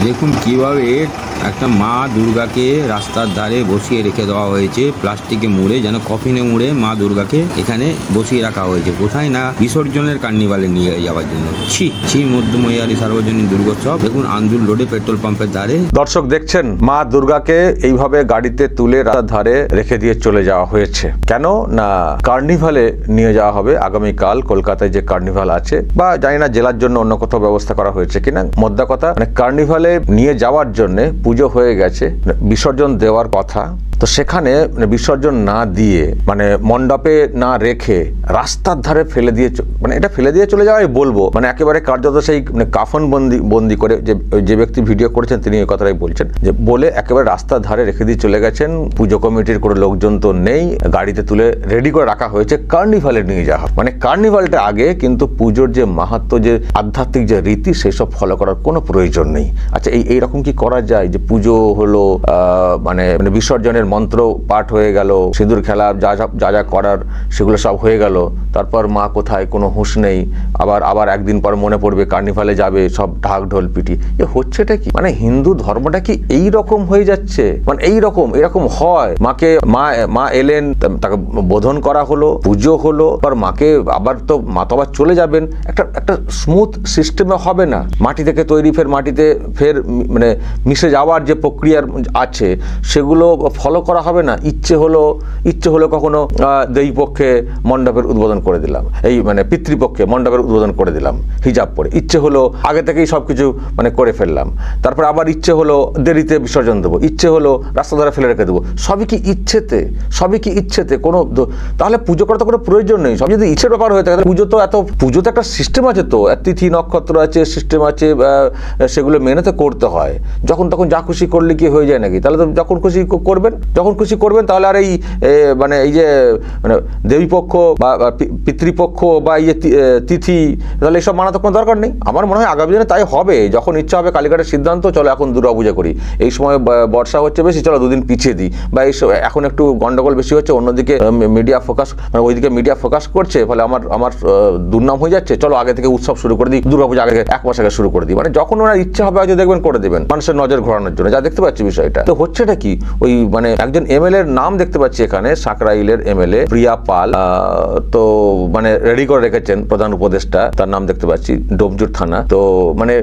দেখুন কিভাবে একটা মা দুর্গাকে রাস্তার ধারে বসিয়ে রেখে দেওয়া হয়েছে প্লাস্টিকে মুড়ে, যেন কফিনে মুড়ে মা দুর্গাকে এখানে বসিয়ে রাখা হয়েছে। কোথায় না বিসর্জনের কার্নিভালে নিয়ে যাওয়ার জন্য। ছি মধ্যময়ারি সার্বজনীন দুর্গোৎসব। দেখুন আন্দুল রোডে পেট্রোল পাম্পের ধারে দর্শক দেখছেন মা দুর্গাকে এইভাবে গাড়িতে তুলে রাস্তার ধারে রেখে দিয়ে চলে যাওয়া হয়েছে। কেন না কার্নিভালে নিয়ে যাওয়া হবে আগামীকাল। কলকাতায় যে কার্নিভাল আছে, বা জানি না জেলার জন্য অন্য কোথাও ব্যবস্থা করা হয়েছে কিনা, মোদ্দা কথা মানে কার্নিভালে নিয়ে যাওয়ার জন্য পুজো হয়ে গেছে, বিসর্জন দেওয়ার কথা। তো সেখানে বিসর্জন না দিয়ে মানে মণ্ডপে না রেখে রাস্তার ধারে ফেলে দিয়ে, মানে এটা ফেলে দিয়ে চলে যাওয়াই বলবো, মানে একেবারে কার্যত সেই কাফন বন্দি করে যে ব্যক্তি ভিডিও করেছেন তিনি এই কথাটাই বলছেন, যে বলে একেবারে রাস্তার ধারে রেখে দিয়ে চলে গেছেন। পুজো কমিটির কোনো লোকজন তো নেই, গাড়িতে তুলে রেডি করে রাখা হয়েছে, কার্নিভালে নিয়ে যাওয়া। মানে কার্নিভালটা আগে, কিন্তু পুজোর যে মাহাত্ম, যে আধ্যাত্মিক যে রীতি, সেই সব ফলো করার কোনো প্রয়োজন নেই। আচ্ছা, এইরকম কি করা যায় যে পুজো হলো, মানে বিসর্জনের মন্ত্র পাঠ হয়ে গেল, সিঁদুর খেলা যা যা করার সেগুলো সব হয়ে গেল, তারপর মা কোথায় কোনো হুঁশ নেই, আবার একদিন পর মনে পড়বে কার্নিভালে যাবে, সব ঢাক ঢোল পিটি। হচ্ছেটা কি? মানে হিন্দু ধর্মটা কি এই রকম হয়ে যাচ্ছে? মানে এরকম হয়। মা এলেন, তাকে বোধন করা হলো, পুজো হলো, আর মাকে আবার তো চলে যাবেন। একটা স্মুথ সিস্টেমে হবে না। মাটি থেকে তৈরি, ফের মাটিতে ফের মানে মিশে যাওয়ার যে প্রক্রিয়া আছে সেগুলো ফলো করা হবে না। ইচ্ছে হলো কখনো দেই পক্ষে মণ্ডপের উদ্বোধন করে দিলাম, এই মানে পিতৃপক্ষে মণ্ডপের উদ্বোধন করে দিলাম হিজাব পরে। ইচ্ছে হলো আগে থেকেই সবকিছু মানে করে ফেললাম। তারপর আবার ইচ্ছে হলো দেরিতে বিসর্জন দেবো, ইচ্ছে হলো রাস্তা ধারে ফেলে রেখে দেবো। সবই কি ইচ্ছেতে কোনো, তাহলে পুজো করার তো কোনো প্রয়োজন নেই। সব যদি ইচ্ছের ব্যাপার হয়ে থাকে, পুজো তো একটা সিস্টেম আছে, তো তিথি নক্ষত্র আছে, সিস্টেম আছে, সেগুলো মেনে তো করতে হয়। যখন তখন যা খুশি করলে কি হয়ে যায় নাকি? তাহলে তো যখন খুশি করবেন, তাহলে আর এই যে মানে দেবীপক্ষ বা পিতৃপক্ষ বা তিথি, তাহলে এইসব মানা তো কোনো দরকার নেই। আমার মনে হয় আগামী দিনে তাই হবে। যখন ইচ্ছা হবে কালীঘাটের সিদ্ধান্ত, চলো এখন দুর্গাপূজা করি, এই সময় বর্ষা হচ্ছে বেশি, চলো দুদিন পিছিয়ে দিই, বা এখন একটু গন্ডগোল বেশি হচ্ছে, অন্যদিকে মিডিয়া ফোকাস, মানে ওইদিকে মিডিয়া ফোকাস করছে, ফলে আমার দুর্নাম হয়ে যাচ্ছে, চলো আগে থেকে উৎসব শুরু করে দিই, দুর্গাপূজা আগে 1 মাস আগে শুরু করে দিই। মানে যখন ওনার ইচ্ছা হবে হয়তো দেখবেন করে দেবেন, মানুষের নজর ঘোরানোর জন্য। যা দেখতে পাচ্ছি বিষয়টা তো হচ্ছেটা কি, ওই মানে একজন এমএলএ এর নাম দেখতে পাচ্ছি এখানে, সাকরাইলের এমএলএ প্রিয়া পাল, তো মানে রেডি করে রেখেছেন প্রধান উপদেষ্টা, তার নাম দেখতে পাচ্ছি, ডোমজুর থানা। তো মানে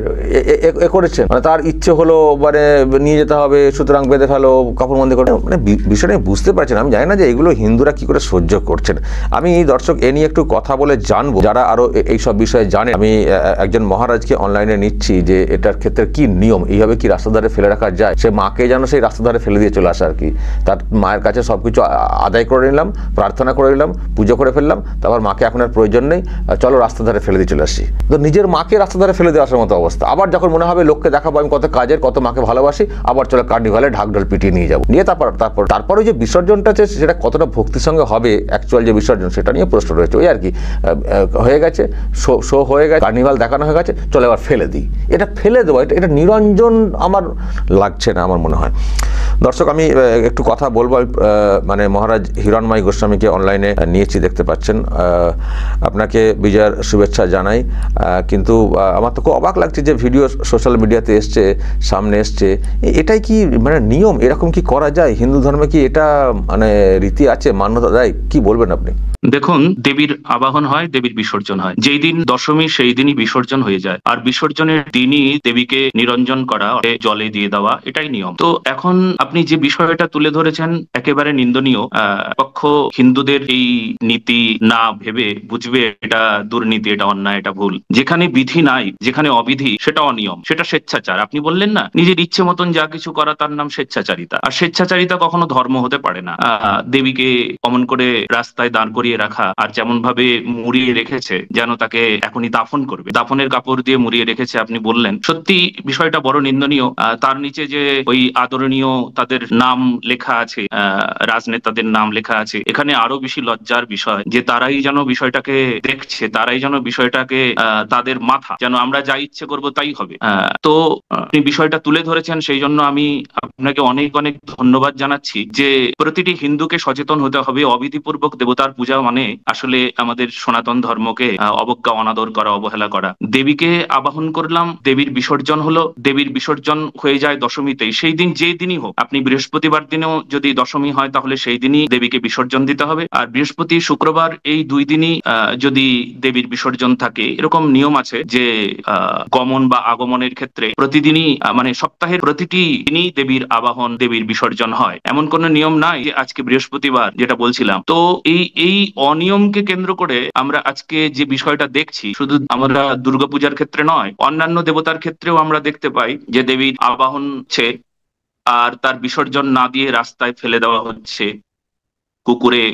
করেছেন, মানে তার ইচ্ছে হলো মানে নিয়ে যেতে হবে, সুতরাং বেঁধে ফেলো, কাপড়বন্দি করে। মানে বিষয়টা বুঝতে পারছেন। আমি জানি না যে এগুলো হিন্দুরা কি করে সহ্য করছেন। আমি দর্শক এ নিয়ে একটু কথা বলে জানবো, যারা আরো এইসব বিষয়ে জানে। আমি একজন মহারাজকে অনলাইনে নিচ্ছি যে এটার ক্ষেত্রে কি নিয়ম, এইভাবে কি রাস্তা ধারে ফেলে রাখা যায়? সে মাকে যেন সেই রাস্তা ধারে ফেলে দিয়ে চলে আসে আর কি। তার মায়ের কাছে সবকিছু আদায় করে নিলাম, প্রার্থনা করে নিলাম, পুজো করে ফেললাম, তারপর মাকে এখন আর প্রয়োজন নেই, চলো রাস্তা ধারে ফেলে দিয়ে চলে আসি। তো নিজের মাকে রাস্তা ধারে ফেলে দিয়ে আসার মতো অবস্থা। আবার যখন মনে হবে লোককে দেখাবো আমি কত কাজের, কত মাকে ভালোবাসি, আবার চলো কার্নিভালে ঢাকঢোল পিটিয়ে নিয়ে যাবো, নিয়ে তারপর ওই যে বিসর্জনটা আছে সেটা কতটা ভক্তির সঙ্গে হবে, অ্যাকচুয়াল যে বিসর্জন সেটা নিয়ে প্রশ্ন রয়েছে। ওই আর কি, হয়ে গেছে, শো হয়ে গেছে, কার্নিভাল দেখানো হয়ে গেছে, চলো এবার ফেলে দিই। এটা ফেলে দেওয়া, এটা নিরঞ্জন আমার লাগছে না, আমার মনে হয়। দর্শক আমি একটু কথা বলবো, মানে মহারাজ হিরণময় গোস্বামীকে অনলাইনে নিয়েছি, দেখতে পাচ্ছেন। আপনাকে বিজয়ার শুভেচ্ছা জানাই। কিন্তু আমার তো খুব অবাক লাগছে যে ভিডিও সোশ্যাল মিডিয়াতে সামনে এসছে। এটাই কি মানে নিয়ম? এরকম কি করা যায়? হিন্দু ধর্মে কি এটা মানে রীতি আছে, মান্যতা দেয়? কি বলবেন আপনি? দেখুন, দেবীর আবাহন হয়, দেবীর বিসর্জন হয়। যেই দিন দশমী সেই দিনই বিসর্জন হয়ে যায়, আর বিসর্জনের দিনই দেবীকে নিরঞ্জন করা, জলে দিয়ে দেওয়া, এটাই নিয়ম। তো এখন আপনি যে বিষয়টা তুলে ধরেছেন একেবারে নিন্দনীয়। পক্ষ হিন্দুদের এই নীতি না ভেবে বুঝবে এটা দুর্নীতি, এটা অন্যায়, এটা ভুল। যেখানে বিধি নাই, যেখানে অবিধি, সেটা অনিয়ম, সেটা স্বেচ্ছাচার। আপনি বললেন না, নিজের ইচ্ছে মতন যা কিছু করা তার নাম স্বেচ্ছাচারিতা। আর স্বেচ্ছাচারিতা কখনো ধর্ম হতে পারে না। দেবীকে অমন করে রাস্তায় দাঁড় করিয়ে রাখা, আর যেমন ভাবে মুড়িয়ে রেখেছে যেন তাকে এখনই দাফন করবে, দাফনের কাপড় দিয়ে মুড়িয়ে রেখেছে আপনি বললেন, সত্যি বিষয়টা বড় নিন্দনীয়। তার নিচে যে ওই আদরণীয় তাদের নাম লেখা আছে, রাজনেতাদের নাম লেখা আছে, এখানে আরো বেশি লজ্জার বিষয় যে তারাই যেন বিষয়টাকে দেখছে, তারাই যেন বিষয়টাকে তাদের মাথা, যেন আমরা যা ইচ্ছে করব তাই হবে। তো আপনি বিষয়টা তুলে ধরেছেন, সেই জন্য আমি আপনাকে অনেক অনেক ধন্যবাদ জানাচ্ছি যে প্রতিটি হিন্দুকে সচেতন হতে হবে, অবিধিপূর্বক দেবতার পূজা মানে আসলে আমাদের সনাতন ধর্মকে অবজ্ঞা অনাদর করা, অবহেলা করা। দেবীকে আবাহন করলাম, দেবীর বিসর্জন হলো, দেবীর বিসর্জন হয়ে যায় দশমীতেই। সেই দিন যে দিনই হোক, আপনি বৃহস্পতিবার দিনেও যদি দশমী হয় তাহলে সেই দিনই দেবীকে বিসর্জন দিতে হবে। আর বৃহস্পতি শুক্রবার এই দুই দিনই যদি দেবীর বিসর্জন থাকে, এরকম নিয়ম আছে যে গমন বা আগমনের ক্ষেত্রে প্রতিদিনই মানে সপ্তাহের প্রতিটি দিনই দেবীর আবাহন, দেবীর বিসর্জন হয়। এমন কোনো নিয়ম নাই যে আজকে বৃহস্পতিবার, যেটা বলছিলাম। তো এই অনিয়মকে কেন্দ্র করে আমরা আজকে যে বিষয়টা দেখছি, শুধু আমরা দুর্গাপূজার ক্ষেত্রে নয়, অন্যান্য দেবতার ক্ষেত্রেও আমরা দেখতে পাই যে দেবীর আবাহন হচ্ছে আর তার বিসর্জন না দিয়ে রাস্তায় ফেলে দেওয়া হচ্ছে, কুকুরে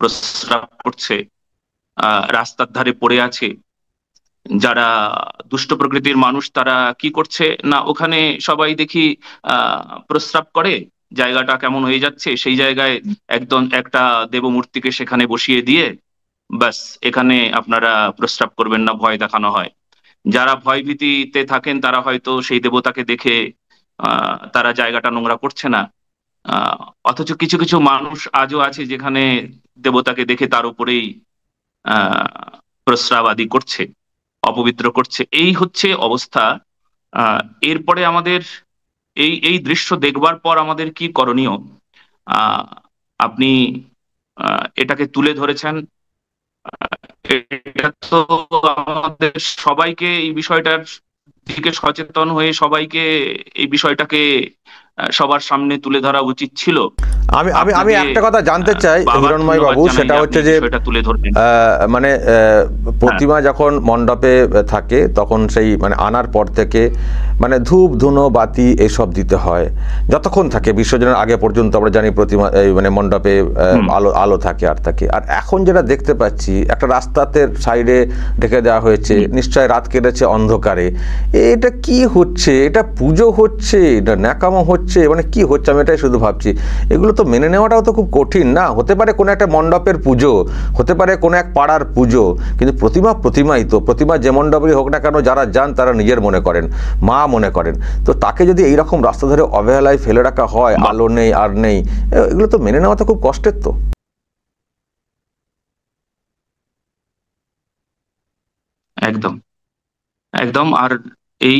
প্রস্রাব করছে, রাস্তার ধারে পড়ে আছে। যারা দুষ্ট প্রকৃতির মানুষ তারা কি করছে না, ওখানে সবাই দেখি প্রস্রাব করে, জায়গাটা কেমন হয়ে যাচ্ছে, সেই জায়গায় একদম একটা দেবমূর্তিকে সেখানে বসিয়ে দিয়ে ব্যাস এখানে আপনারা প্রস্রাব করবেন না ভয় দেখানো হয়। যারা ভয় ভীতিতে থাকেন তারা হয়তো সেই দেবতাকে দেখে তারা জায়গাটা নোংরা করছে না। অথচ কিছু কিছু মানুষ আজও আছে যেখানে দেবতাকে দেখে তার উপরেই প্রস্রাব আদি করছে, অপবিত্র করছে। এই হচ্ছে অবস্থা। এরপরে আমাদের এই দৃশ্য দেখবার পর আমাদের কি করণীয়? আপনি এটাকে তুলে ধরেছেন। এটা তো আমাদের সবাইকে এই বিষয়টার দিকে সচেতন হয়ে সবাইকে এই বিষয়টাকে সবার সামনে তুলে ধরা উচিত ছিল। আমি একটা কথা জানতে চাই হিরণময় বাবু, সেটা হচ্ছে যে মানে প্রতিমা যখন মণ্ডপে থাকে তখন সেই মানে আনার পর থেকে মানে ধূপ ধুনো বাতি এইসব দিতে হয় যতক্ষণ থাকে, বিসর্জনের আগে পর্যন্ত আমরা জানি প্রতিমা মানে মণ্ডপে আলো আলো থাকে আর থাকে। আর এখন যেটা দেখতে পাচ্ছি একটা রাস্তাতে সাইডে ঢেকে দেওয়া হয়েছে, নিশ্চয় রাত কেটেছে অন্ধকারে। এটা কি হচ্ছে? এটা পুজো হচ্ছে, এটা ন্যাকামো হচ্ছে, মানে কি হচ্ছে আমি এটাই শুধু ভাবছি। এগুলো তো মেনে নেওয়াটাও তো খুব কঠিন না? হতে পারে কোনো একটা মণ্ডপের পুজো, হতে পারে কোনো এক পাড়ার পুজো, কিন্তু প্রতিমাই তো। প্রতিমা যে মণ্ডপেরই হোক না কেন, যারা যান তারা নিজের মনে করেন, মা মনে করেন। তো তাকে যদি এইরকম রাস্তা ধরে অবহেলায় ফেলে রাখা হয়, আলো নেই আর নেই, এগুলো তো মেনে নেওয়া তো খুব কষ্টের তো। একদম একদম। আর এই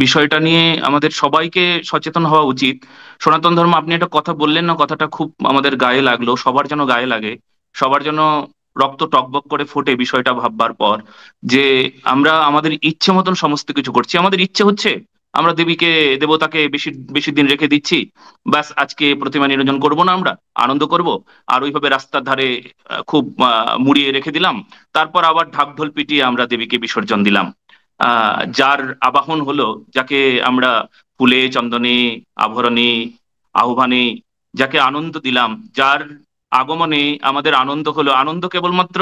বিষয়টা নিয়ে আমাদের সবাইকে সচেতন হওয়া উচিত। সনাতন ধর্ম, আপনি একটা কথা বললেন না, কথাটা খুব আমাদের গায়ে লাগলো, সবার যেন গায়ে লাগে, সবার যেন রক্ত টকবক করে ফোটে বিষয়টা ভাববার পর, যে আমরা আমাদের ইচ্ছে মতন সমস্ত কিছু করছি। আমাদের ইচ্ছে হচ্ছে আমরা দেবতাকে বেশি বেশি দিন রেখে দিচ্ছি, ব্যাস আজকে প্রতিমা নিরঞ্জন করব না, আমরা আনন্দ করব, আর ওইভাবে রাস্তার ধারে খুব মুড়িয়ে রেখে দিলাম, তারপর আবার ঢাক ঢোল পিটিয়ে আমরা দেবীকে বিসর্জন দিলাম। যার আবাহন হলো, যাকে আমরা ফুলে চন্দনে আভরণে আহ্বানে যাকে আনন্দ দিলাম, যার আগমনে আমাদের আনন্দ হলো, আনন্দ কেবলমাত্র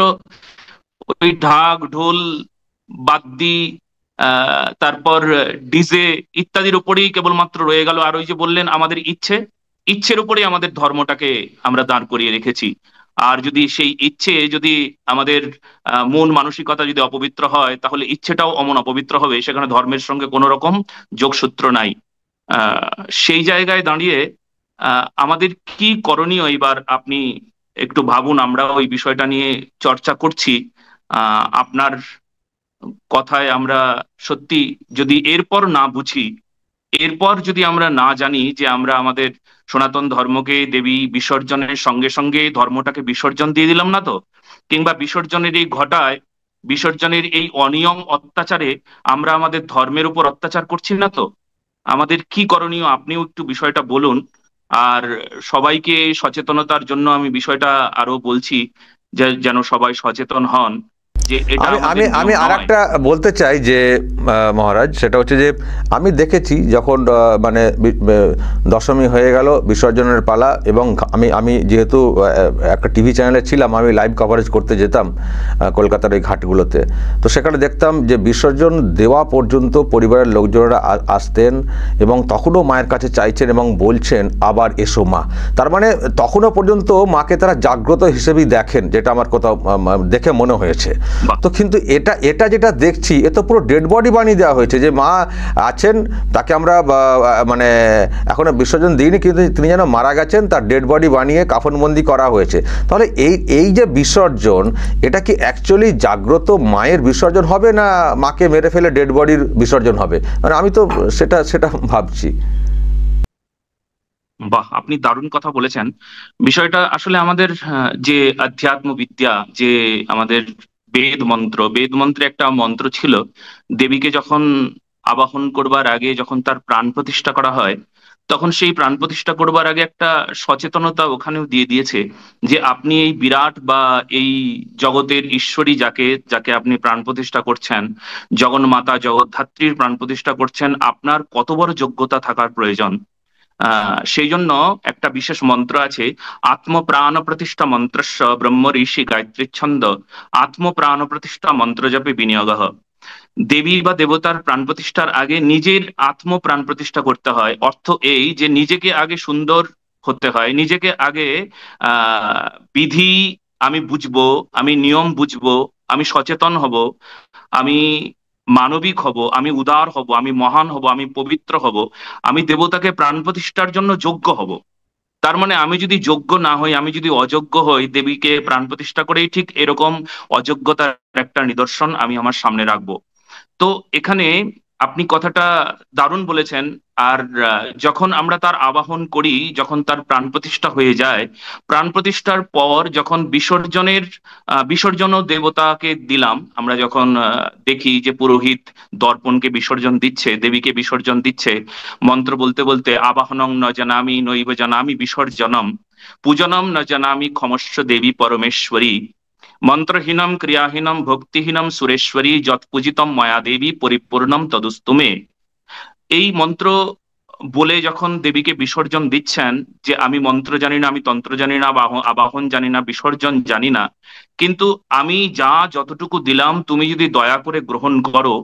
ওই ঢাক ঢোল বাদ্যি তারপর ডিজে ইত্যাদির উপরেই কেবলমাত্র রয়ে গেল। আর ওই যে বললেন আমাদের ইচ্ছের উপরেই আমাদের ধর্মটাকে আমরা দাঁড় করিয়ে রেখেছি। আর যদি সেই ইচ্ছে যদি আমাদের মন মানসিকতা যদি অপবিত্র হয়, তাহলে ইচ্ছেটাও অমন অপবিত্র হবে, সেখানে ধর্মের সঙ্গে কোনো রকম যোগসূত্র নাই। সেই জায়গায় দাঁড়িয়ে আমাদের কি করণীয় এবার আপনি একটু ভাবুন। আমরা ওই বিষয়টা নিয়ে চর্চা করছি, আপনার কথায় আমরা সত্যি যদি এরপর না বুঝি, এরপর যদি আমরা না জানি যে আমরা আমাদের সনাতন ধর্মকে দেবী বিসর্জনের সঙ্গে সঙ্গে ধর্মটাকে বিসর্জন দিয়ে দিলাম না তো, কিংবা বিসর্জনের এই ঘটায়, বিসর্জনের এই অনিয়ম অত্যাচারে আমরা আমাদের ধর্মের উপর অত্যাচার করছি না তো, আমাদের কি করণীয় আপনিও একটু বিষয়টা বলুন। আর সবাইকে সচেতনতার জন্য আমি বিষয়টা আরো বলছি, যেন সবাই সচেতন হন। আমি আরেকটা বলতে চাই যে মহারাজ, সেটা হচ্ছে যে আমি দেখেছি যখন মানে দশমী হয়ে গেল, বিসর্জনের পালা, এবং আমি যেহেতু একটা টিভি চ্যানেলে ছিলাম, আমি লাইভ কভারেজ করতে যেতাম কলকাতার এই ঘাটগুলোতে। তো সেখানে দেখতাম যে বিসর্জন দেওয়া পর্যন্ত পরিবারের লোকজনেরা আসতেন এবং তখনও মায়ের কাছে চাইছেন এবং বলছেন আবার এসো মা। তার মানে তখনও পর্যন্ত মাকে তারা জাগ্রত হিসেবেই দেখেন, যেটা আমার কোথাও দেখে মনে হয়েছে। তো কিন্তু এটা এটা যেটা দেখছি এ তো পুরো ডেড বডি বানিয়ে দেওয়া হয়েছে, যে মা আছেন তাকে আমরা মানে এখনো বিসর্জন দিইনি, কিন্তু তিনি যেন মারা গেছেন তার ডেড বডি বানিয়ে কাফনবন্দি করা হয়েছে। তাহলে এই যে বিসর্জন, এটা কি অ্যাকচুয়ালি জাগ্রত মায়ের বিসর্জন হবে, না মাকে মেরে ফেলে ডেড বডির বিসর্জন হবে? মানে আমি তো সেটা ভাবছি। বাহ, আপনি দারুণ কথা বলেছেন। বিষয়টা আসলে আমাদের যে আধ্যাত্ম বিদ্যা, যে আমাদের বেদ মন্ত্রে একটা মন্ত্র ছিল, দেবীকে যখন আবাহন করবার আগে যখন তার প্রাণ প্রতিষ্ঠা করা হয়, তখন সেই প্রাণ প্রতিষ্ঠা করবার আগে একটা সচেতনতা ওখানেও দিয়ে দিয়েছে যে আপনি এই বিরাট বা এই জগতের ঈশ্বরী যাকে যাকে আপনি প্রাণ প্রতিষ্ঠা করছেন, জগন্মাতা জগদ্ধাত্রীর প্রাণ প্রতিষ্ঠা করছেন, আপনার কত বড় যোগ্যতা থাকার প্রয়োজন। সেই জন্য একটা বিশেষ মন্ত্র আছে, আত্মপ্রাণ প্রতিষ্ঠা মন্ত্রস্য ব্রহ্ম ঋষি গায়ত্রী ছন্দ আত্মপ্রাণ প্রতিষ্ঠা মন্ত্র জপে বিনিয়োগ। দেবী বা দেবতার প্রাণ প্রতিষ্ঠার আগে নিজের আত্ম প্রাণ প্রতিষ্ঠা করতে হয়। অর্থ এই যে নিজেকে আগে সুন্দর হতে হয়, নিজেকে আগে বিধি আমি বুঝবো, আমি নিয়ম বুঝবো, আমি সচেতন হব, আমি মানবিক হব, আমি উদার হব, আমি মহান হব, আমি পবিত্র হব, আমি দেবতাকে প্রাণ প্রতিষ্ঠার জন্য যোগ্য হব। তার মানে আমি যদি যোগ্য না হই, আমি যদি অযোগ্য হই, দেবীকে প্রাণ প্রতিষ্ঠা করেই ঠিক এরকম অযোগ্যতার একটা নিদর্শন আমি আমার সামনে রাখবো। তো এখানে আপনি কথাটা দারুণ বলেছেন। আর যখন আমরা তার আবাহন করি, যখন তার প্রাণ প্রতিষ্ঠা হয়ে যায়, প্রাণ প্রতিষ্ঠার পর যখন বিসর্জন দেবতাকে দিলাম, আমরা যখন দেখি যে পুরোহিত দর্পণকে বিসর্জন দিচ্ছে, দেবীকে বিসর্জন দিচ্ছে, মন্ত্র বলতে বলতে আবাহনং ন জানামি নৈব জানামি বিসর্জনম, পূজনম ন জানামি ক্ষমস্ব দেবী পরমেশ্বরী, মন্ত্রহীনম ক্রিয়াহীনম ভক্তিহীনম সুরেশ্বরী যৎ পূজিতম মায়া দেবী পরিপূর্ণম তদুস্তুমে। এই মন্ত্র বলে যখন দেবীকে বিসর্জন দিচ্ছেন, যে আমি মন্ত্র জানি না, আমি তন্ত্র জানি না, আবাহন জানি না, বিসর্জন জানি না, কিন্তু আমি যতটুকু দিলাম তুমি যদি দয়া করে গ্রহণ করো,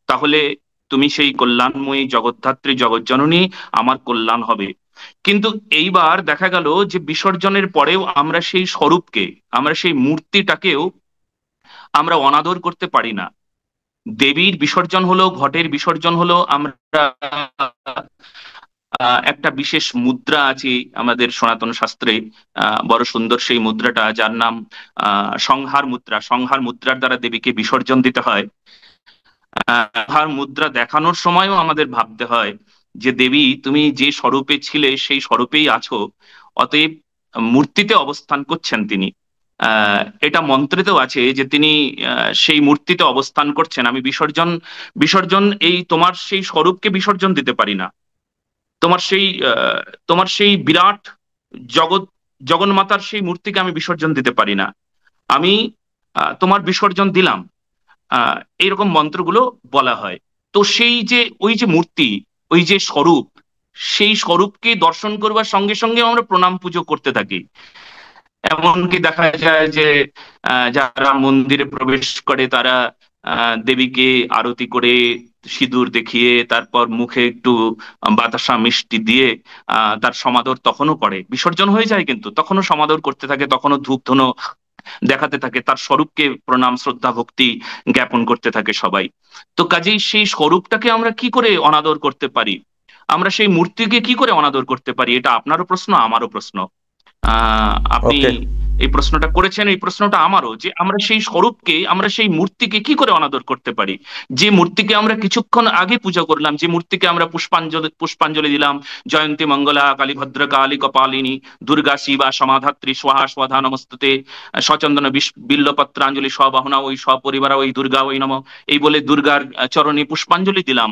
তাহলে তুমি সেই কল্যাণময়ী জগদ্ধাত্রী জগজ্জননী, আমার কল্যাণ হবে। কিন্তু এইবার দেখা গেল যে বিসর্জনের পরেও আমরা সেই স্বরূপকে, আমরা সেই মূর্তিটাকেও আমরা অনাদর করতে পারি না। দেবীর বিসর্জন হলো, ঘটের বিসর্জন হলো, আমরা একটা বিশেষ মুদ্রা আছে আমাদের সনাতন শাস্ত্রে, বড় সুন্দর সেই মুদ্রাটা, যার নাম সংহার মুদ্রা। সংহার মুদ্রার দ্বারা দেবীকে বিসর্জন দিতে হয়। সংহার মুদ্রা দেখানোর সময়ও আমাদের ভাবতে হয় যে দেবী তুমি যে স্বরূপে ছিলে সেই স্বরূপেই আছো, অতএব মূর্তিতে অবস্থান করছেন তিনি। এটা মন্ত্রেতেও আছে যে তিনি সেই মূর্তিতে অবস্থান করছেন। আমি বিসর্জন এই তোমার সেই স্বরূপকে বিসর্জন দিতে পারি না, তোমার সেই বিরাট জগন্মাতার সেই মূর্তিকে আমি বিসর্জন দিতে পারি না। আমি তোমার বিসর্জন দিলাম, এইরকম মন্ত্রগুলো বলা হয়। তো সেই যে ওই যে মূর্তি, ওই যে স্বরূপ, সেই স্বরূপকে দর্শন করবার সঙ্গে সঙ্গে আমরা প্রণাম পুজো করতে থাকি। এমনকি দেখা যায় যে যারা মন্দিরে প্রবেশ করে তারা দেবীকে আরতি করে, সিঁদুর দেখিয়ে, তারপর মুখে একটু বাতাসা মিষ্টি দিয়ে তার সমাদর তখনও করে। বিসর্জন হয়ে যায় কিন্তু তখনও সমাদর করতে থাকে, তখনও ধূপ ধুনো দেখাতে থাকে, তার স্বরূপকে প্রণাম শ্রদ্ধা ভক্তি জ্ঞাপন করতে থাকে সবাই। তো কাজেই সেই স্বরূপটাকে আমরা কি করে অনাদর করতে পারি, আমরা সেই মূর্তিকে কি করে অনাদর করতে পারি, এটা আপনারও প্রশ্ন, আমারও প্রশ্ন। আপনি এই প্রশ্নটা করেছেন, এই প্রশ্নটা আমারও, যে আমরা সেই স্বরূপকে, আমরা সেই মূর্তিকে কি করে অনাদর করতে পারি। যে মূর্তিকে আমরা কিছুক্ষণ আগে পূজা করলাম, যে মূর্তিকে আমরা পুষ্পাঞ্জলি দিলাম, জয়ন্তী মঙ্গলা কালী ভদ্র কালী কপালিনী দুর্গা শিবা সমাধাত্রী স্বাহা স্বধা নমস্তুতে, সচন্দন বিল্লপত্রাঞ্জলি স্ববাহনা ওই সপরিবারা ওই দুর্গা ওই নম, এই বলে দুর্গার চরণে পুষ্পাঞ্জলি দিলাম,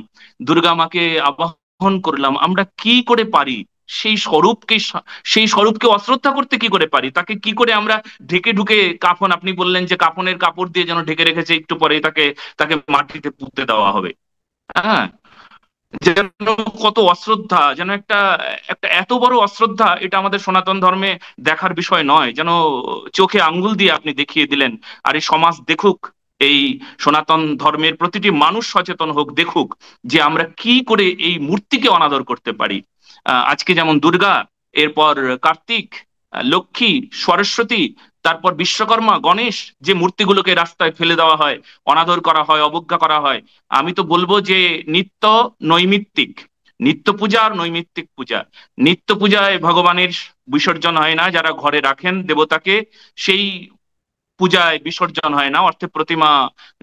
দুর্গা মাকে আবাহন করলাম। আমরা কি করে পারি সেই স্বরূপকে অশ্রদ্ধা করতে, কি করে পারি, তাকে কি করে আমরা ঢেকে ঢুকে, কাফন আপনি বললেন যে কাফনের কাপড় দিয়ে যেন ঢেকে রেখেছে, একটু পরে তাকে মাটিতে পুঁতে দেওয়া হবে। হ্যাঁ, যেন কত অশ্রদ্ধা, যেন একটা একটা এত বড় অশ্রদ্ধা, এটা আমাদের সনাতন ধর্মে দেখার বিষয় নয়। যেন চোখে আঙ্গুল দিয়ে আপনি দেখিয়ে দিলেন, আর এই সমাজ দেখুক, এই সনাতন ধর্মের প্রতিটি মানুষ সচেতন হোক, দেখুক যে আমরা কি করে এই মূর্তিকে অনাদর করতে পারি। আজকে যেমন দুর্গা, এরপর কার্তিক, লক্ষ্মী, সরস্বতী, তারপর বিশ্বকর্মা, গণেশ, যে মূর্তিগুলোকে রাস্তায় ফেলে দেওয়া হয়, অনাদর করা হয়, অবজ্ঞা করা হয়, আমি তো বলবো যে নিত্য নৈমিত্তিক, নিত্য পূজা আর নৈমিত্তিক পূজা। নিত্য পূজায় ভগবানের বিসর্জন হয় না, যারা ঘরে রাখেন দেবতাকে সেই পূজায় বিসর্জন হয় না, অর্থে প্রতিমা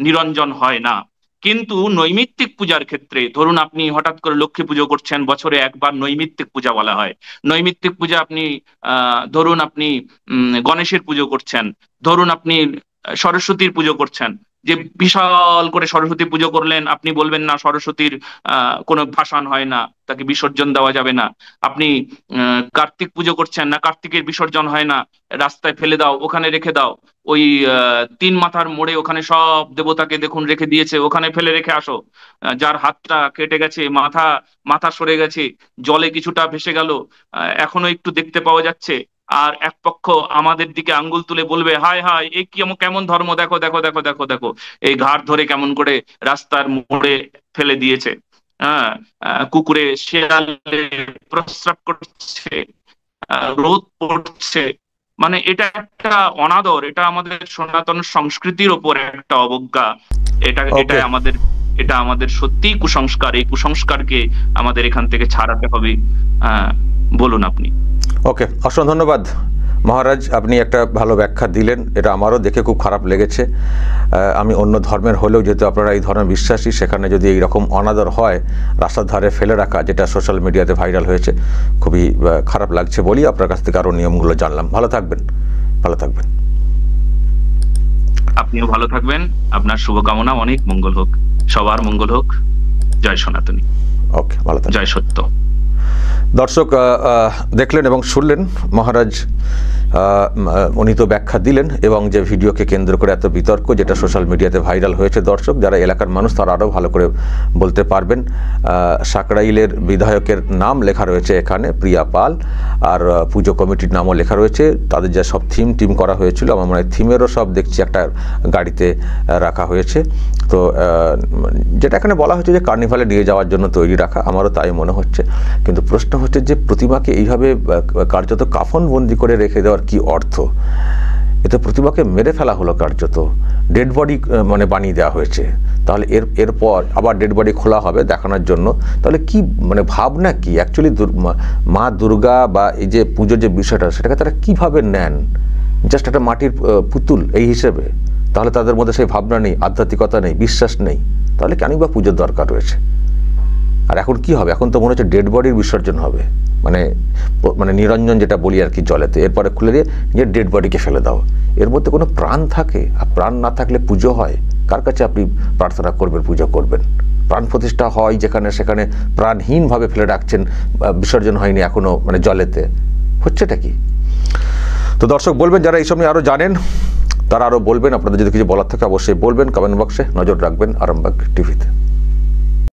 নিরঞ্জন হয় না। কিন্তু নৈমিত্তিক পূজার ক্ষেত্রে ধরুন আপনি হঠাৎ করে লক্ষ্মী পুজো করছেন, বছরে একবার নৈমিত্তিক পূজা বলা হয়। নৈমিত্তিক পূজা আপনি ধরুন আপনি গণেশের পুজো করছেন, ধরুন আপনি সরস্বতীর পুজো করছেন, যে বিশাল করে সরস্বতী পুজো করলেন, আপনি বলবেন না সরস্বতীর কোনো ভাসান হয় না, তাকে বিসর্জন দেওয়া যাবে না। আপনি কার্তিক পুজো করছেন, না কার্তিকের বিসর্জন হয় না, রাস্তায় ফেলে দাও, ওখানে রেখে দাও, ওই তিন মাথার মোড়ে ওখানে সব দেবতাকে দেখুন রেখে দিয়েছে, ওখানে ফেলে রেখে আসো। যার হাতটা কেটে গেছে, মাথা মাথা সরে গেছে, জলে কিছুটা ভেসে গেল, এখনো একটু দেখতে পাওয়া যাচ্ছে, আর এক পক্ষ আমাদের দিকে আঙ্গুল তুলে বলবে হায় হায় এ কি কেমন ধর্ম, দেখো দেখো দেখো দেখো দেখো, এই ঘাট ধরে কেমন করে রাস্তার মোড়ে ফেলে দিয়েছে। হ্যাঁ, কুকুরে শেয়ালে প্রস্রাব করছে, রোদ পড়ছে, মানে এটা একটা অনাদর, এটা আমাদের সনাতন সংস্কৃতির ওপর একটা অবজ্ঞা। এটা আমাদের সত্যিই কুসংস্কার। এই কুসংস্কারকে আমাদের এখান থেকে ছাড়াতে হবে। বলুন আপনি। ওকে, অসংখ্য ধন্যবাদ মহারাজ, আপনি একটা ভালো ব্যাখ্যা দিলেন। এটা আমারও দেখে খুব খারাপ লেগেছে। আমি অন্য ধর্মের হলেও যেহেতু আপনারা এই ধর্মে বিশ্বাসী, সেখানে যদি এইরকম অনাদর হয়, রাস্তার ধারে ফেলে রাখা, যেটা সোশ্যাল মিডিয়াতে ভাইরাল হয়েছে, খুবই খারাপ লাগছে বলি আপনার কাছ থেকে আরও নিয়মগুলো জানলাম। ভালো থাকবেন, ভালো থাকবেন। আপনিও ভালো থাকবেন, আপনার শুভকামনা, অনেক মঙ্গল হোক, সবার মঙ্গল হোক। জয় সনাতনী। ওকে, ভালো থাকবেন। জয় সত্য। দর্শক দেখলেন এবং শুনলেন মহারাজ, উনি তো ব্যাখ্যা দিলেন, এবং যে ভিডিওকে কেন্দ্র করে এত বিতর্ক, যেটা সোশ্যাল মিডিয়াতে ভাইরাল হয়েছে, দর্শক যারা এলাকার মানুষ তারা আরও ভালো করে বলতে পারবেন। সাকরাইলের বিধায়কের নাম লেখা রয়েছে এখানে, প্রিয়া পাল, আর পুজো কমিটির নামও লেখা রয়েছে। তাদের যা সব টিম করা হয়েছিল, আমার মনে হয় থিমেরও সব দেখছি একটা গাড়িতে রাখা হয়েছে। তো যেটা এখানে বলা হচ্ছে যে কার্নিভালে নিয়ে যাওয়ার জন্য তৈরি রাখা, আমারও তাই মনে হচ্ছে। কিন্তু প্রশ্ন হচ্ছে যে প্রতিমাকে এইভাবে কার্যত কাফনবন্দি করে রেখে দেওয়ার কি অর্থ? এতে প্রতিমাকে মেরে ফেলা হলো, কার্যত ডেড বডি মানে বানিয়ে দেওয়া হয়েছে। তাহলে এরপর আবার ডেড বডি খোলা হবে দেখানোর জন্য। তাহলে কি মানে ভাবনা কি অ্যাকচুয়ালি মা দুর্গা বা এই যে পুজোর যে বিষয়টা, সেটাকে তারা কিভাবে নেন? জাস্ট একটা মাটির পুতুল এই হিসেবে? তাহলে তাদের মধ্যে সেই ভাবনা নেই, আধ্যাত্মিকতা নেই, বিশ্বাস নেই। তাহলে কেনই বা পুজোর দরকার রয়েছে? আর এখন কি হবে? এখন তো মনে হচ্ছে ডেড বডির বিসর্জন হবে, মানে নিরঞ্জন যেটা বলি আর কি, জলেতে, এরপরে খুলে দিয়ে যে ডেড বডিকে ফেলে দাও। এর মধ্যে কোনো প্রাণ থাকে? আর প্রাণ না থাকলে পুজো হয়? কার কাছে আপনি প্রার্থনা করবেন, পুজো করবেন? প্রাণ প্রতিষ্ঠা হয় যেখানে, সেখানে প্রাণহীনভাবে ফেলে রাখছেন, বিসর্জন হয়নি এখনো, মানে জলেতে। হচ্ছেটা কি? তো দর্শক বলবেন, যারা এইসব নিয়ে আরও জানেন তারা আরও বলবেন। আপনাদের যদি কিছু বলার থাকে অবশ্যই বলবেন, কমেন্ট বক্সে নজর রাখবেন আরামবাগ টিভিতে।